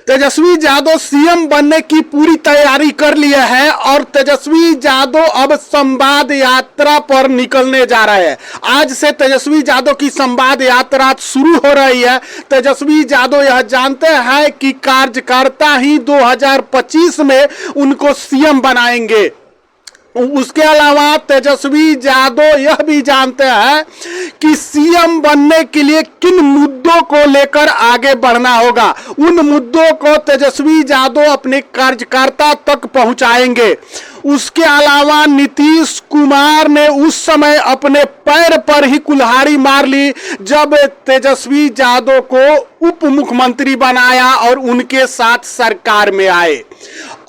Tejashwi Yadav CM बनने की पूरी तैयारी कर लिया है और तेजस्वी यादव अब संवाद यात्रा पर निकलने जा रहे हैं। आज से तेजस्वी यादव की संवाद यात्रा शुरू हो रही है। तेजस्वी यादव यह जानते हैं कि कार्यकर्ता ही 2025 में उनको सीएम बनाएंगे। उसके अलावा तेजस्वी यादव यह भी जानते हैं कि सीएम बनने के लिए किन मुद्दों को लेकर आगे बढ़ना होगा। उन मुद्दों को तेजस्वी यादव अपने कार्यकर्ता तक पहुंचाएंगे। उसके अलावा नीतीश कुमार ने उस समय अपने पैर पर ही कुल्हाड़ी मार ली जब तेजस्वी यादव को उप मुख्यमंत्री बनाया और उनके साथ सरकार में आए।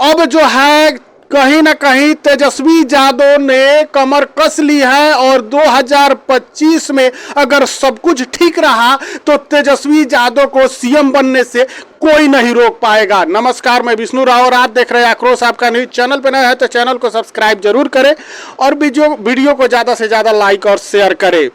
अब जो है कहीं ना कहीं तेजस्वी यादव ने कमर कस ली है और 2025 में अगर सब कुछ ठीक रहा तो तेजस्वी यादव को सीएम बनने से कोई नहीं रोक पाएगा। नमस्कार, मैं विष्णु राव और आप देख रहे हैं आक्रोश आपका न्यूज। चैनल पे नए हैं तो चैनल को सब्सक्राइब जरूर करें और वीडियो को ज्यादा से ज्यादा लाइक और शेयर करें।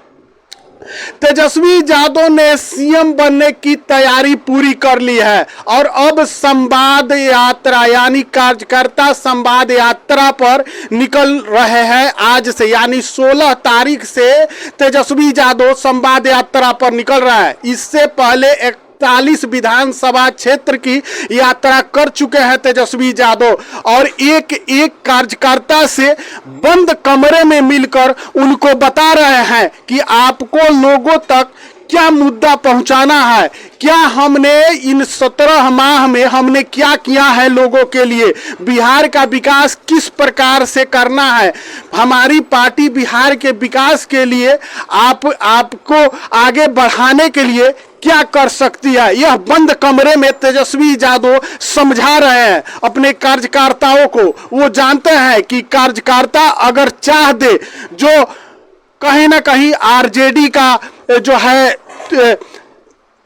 तेजस्वी यादव ने सीएम बनने की तैयारी पूरी कर ली है और अब संवाद यात्रा यानी कार्यकर्ता संवाद यात्रा पर निकल रहे हैं। आज से यानी 16 तारीख से तेजस्वी यादव संवाद यात्रा पर निकल रहा है। इससे पहले 41 विधानसभा क्षेत्र की यात्रा कर चुके हैं तेजस्वी यादव और एक एक कार्यकर्ता से बंद कमरे में मिलकर उनको बता रहे हैं कि आपको लोगों तक क्या मुद्दा पहुंचाना है, क्या हमने इन 17 माह में हमने क्या किया है लोगों के लिए, बिहार का विकास किस प्रकार से करना है, हमारी पार्टी बिहार के विकास के लिए आपको आगे बढ़ाने के लिए क्या कर सकती है। यह बंद कमरे में तेजस्वी यादव समझा रहे हैं अपने कार्यकर्ताओं को। वो जानते हैं कि कार्यकर्ता अगर चाह दे, जो कहीं ना कहीं आरजेडी का जो है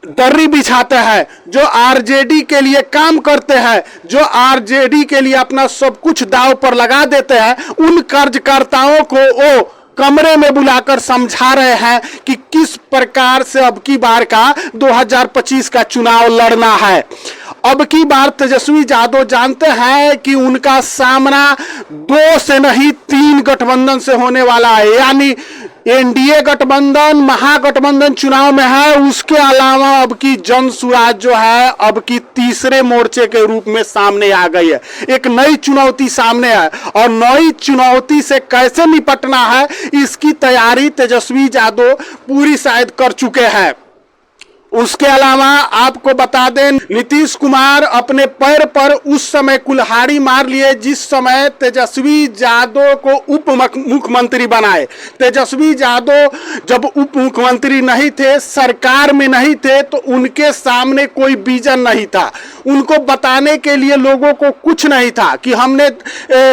दर्री बिछाते हैं, जो आरजेडी के लिए काम करते हैं, जो आरजेडी के लिए अपना सब कुछ दांव पर लगा देते हैं, उन कार्यकर्ताओं को वो कमरे में बुलाकर समझा रहे हैं कि किस प्रकार से अब की बार का 2025 का चुनाव लड़ना है। अब की बार तेजस्वी यादव जानते हैं कि उनका सामना 2 से नहीं 3 गठबंधन से होने वाला है, यानी एनडीए गठबंधन महागठबंधन चुनाव में है। उसके अलावा अब की जन सुराज जो है अब की तीसरे मोर्चे के रूप में सामने आ गई है। एक नई चुनौती सामने है और नई चुनौती से कैसे निपटना है इसकी तैयारी तेजस्वी यादव पूरी शायद कर चुके हैं। उसके अलावा आपको बता दें, नीतीश कुमार अपने पैर पर उस समय कुल्हाड़ी मार लिए जिस समय तेजस्वी यादव को उप मुख्यमंत्री बनाए। तेजस्वी यादव जब उप मुख्यमंत्री नहीं थे, सरकार में नहीं थे, तो उनके सामने कोई विजन नहीं था। उनको बताने के लिए लोगों को कुछ नहीं था कि हमने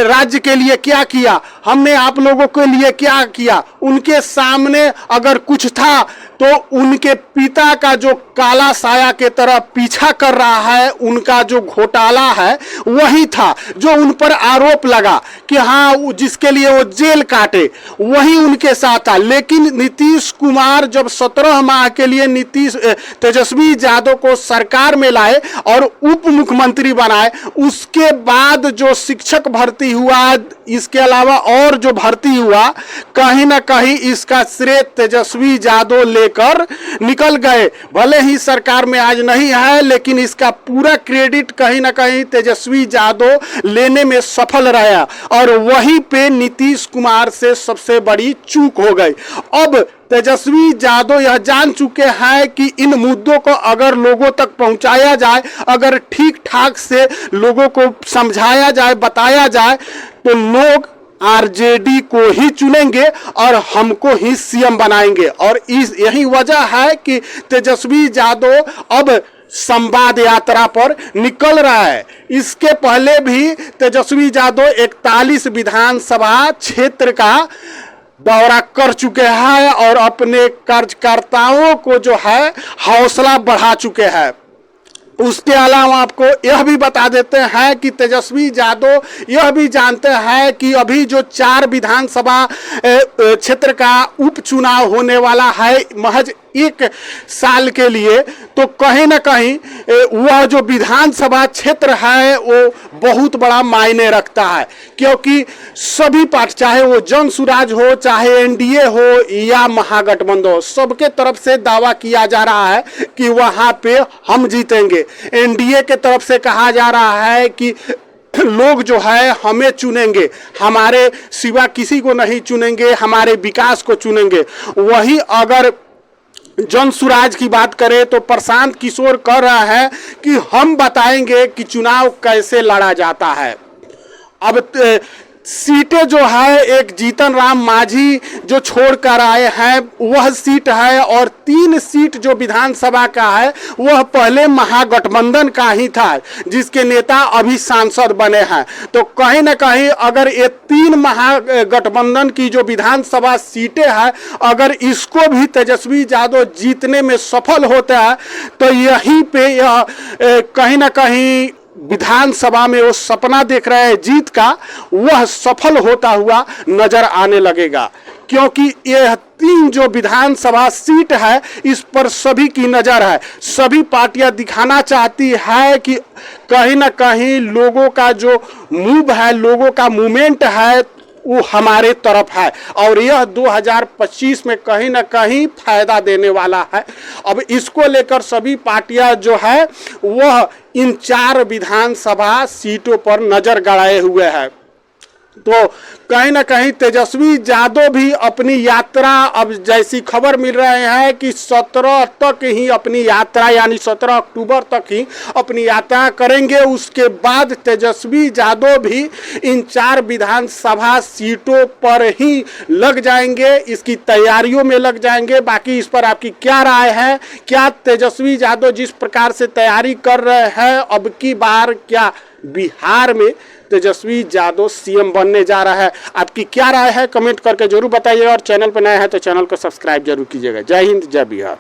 राज्य के लिए क्या किया, हमने आप लोगों के लिए क्या किया। उनके सामने अगर कुछ था तो उनके पिता का जो काला साया के तरह पीछा कर रहा है, उनका जो घोटाला है वही था जो उन पर आरोप लगा कि हाँ जिसके लिए वो जेल काटे, वही उनके साथ था। लेकिन नीतीश कुमार जब 17 माह के लिए तेजस्वी यादव को सरकार में लाए और उप मुख्यमंत्री बनाए, उसके बाद जो शिक्षक भर्ती हुआ, इसके अलावा और जो भर्ती हुआ, कहीं ना कहीं इसका श्रेय तेजस्वी यादव लेकर निकल गए। भले ही सरकार में आज नहीं है, लेकिन इसका पूरा क्रेडिट कहीं ना कहीं तेजस्वी यादव लेने में सफल रहा और वहीं पे नीतीश कुमार से सबसे बड़ी चूक हो गई। अब तेजस्वी यादव यह जान चुके हैं कि इन मुद्दों को अगर लोगों तक पहुंचाया जाए, अगर ठीक ठाक से लोगों को समझाया जाए, बताया जाए, तो लोग आरजेडी को ही चुनेंगे और हमको ही सीएम बनाएंगे। और यही वजह है कि तेजस्वी यादव अब संवाद यात्रा पर निकल रहा है। इसके पहले भी तेजस्वी यादव 41 विधानसभा क्षेत्र का दौरा कर चुके हैं और अपने कार्यकर्ताओं को जो है हौसला बढ़ा चुके हैं। उसके अलावा आपको यह भी बता देते हैं कि तेजस्वी यादव यह भी जानते हैं कि अभी जो 4 विधानसभा क्षेत्र का उपचुनाव होने वाला है, महज 1 साल के लिए, तो कहीं ना कहीं वह जो विधानसभा क्षेत्र है वो बहुत बड़ा मायने रखता है, क्योंकि सभी पार्टी, चाहे वो जन सुराज हो, चाहे एनडीए हो या महागठबंधन हो, सबके तरफ से दावा किया जा रहा है कि वहां पे हम जीतेंगे। एनडीए के तरफ से कहा जा रहा है कि लोग जो है हमें चुनेंगे, हमारे सिवा किसी को नहीं चुनेंगे, हमारे विकास को चुनेंगे। वही अगर जन सुराज की बात करें तो प्रशांत किशोर कह रहा है कि हम बताएंगे कि चुनाव कैसे लड़ा जाता है। अब सीटें जो है, एक जीतन राम मांझी जो छोड़ कर आए हैं वह सीट है, और 3 सीट जो विधानसभा का है वह पहले महागठबंधन का ही था, जिसके नेता अभी सांसद बने हैं। तो कहीं ना कहीं अगर ये 3 महागठबंधन की जो विधानसभा सीटें हैं, अगर इसको भी तेजस्वी यादव जीतने में सफल होता है तो यहीं पे यह कहीं ना कहीं विधानसभा में वो सपना देख रहे हैं जीत का, वह सफल होता हुआ नजर आने लगेगा। क्योंकि यह 3 जो विधानसभा सीट है इस पर सभी की नजर है। सभी पार्टियां दिखाना चाहती है कि कहीं ना कहीं लोगों का जो मूव है, लोगों का मूवमेंट है, वो हमारे तरफ है, और यह 2025 में कहीं ना कहीं फायदा देने वाला है। अब इसको लेकर सभी पार्टियां जो है वह इन 4 विधानसभा सीटों पर नजर गड़ाए हुए हैं। तो कहीं ना कहीं तेजस्वी यादव भी अपनी यात्रा, अब जैसी खबर मिल रहे हैं कि 17 तक ही अपनी यात्रा, यानी 17 अक्टूबर तक ही अपनी यात्रा करेंगे। उसके बाद तेजस्वी यादव भी इन 4 विधानसभा सीटों पर ही लग जाएंगे, इसकी तैयारियों में लग जाएंगे। बाकी इस पर आपकी क्या राय है? क्या तेजस्वी यादव जिस प्रकार से तैयारी कर रहे हैं, अब की बार क्या बिहार में तेजस्वी यादव सीएम बनने जा रहा है? आपकी क्या राय है? कमेंट करके जरूर बताइए, और चैनल पर नए हैं तो चैनल को सब्सक्राइब जरूर कीजिएगा। जय हिंद, जय बिहार।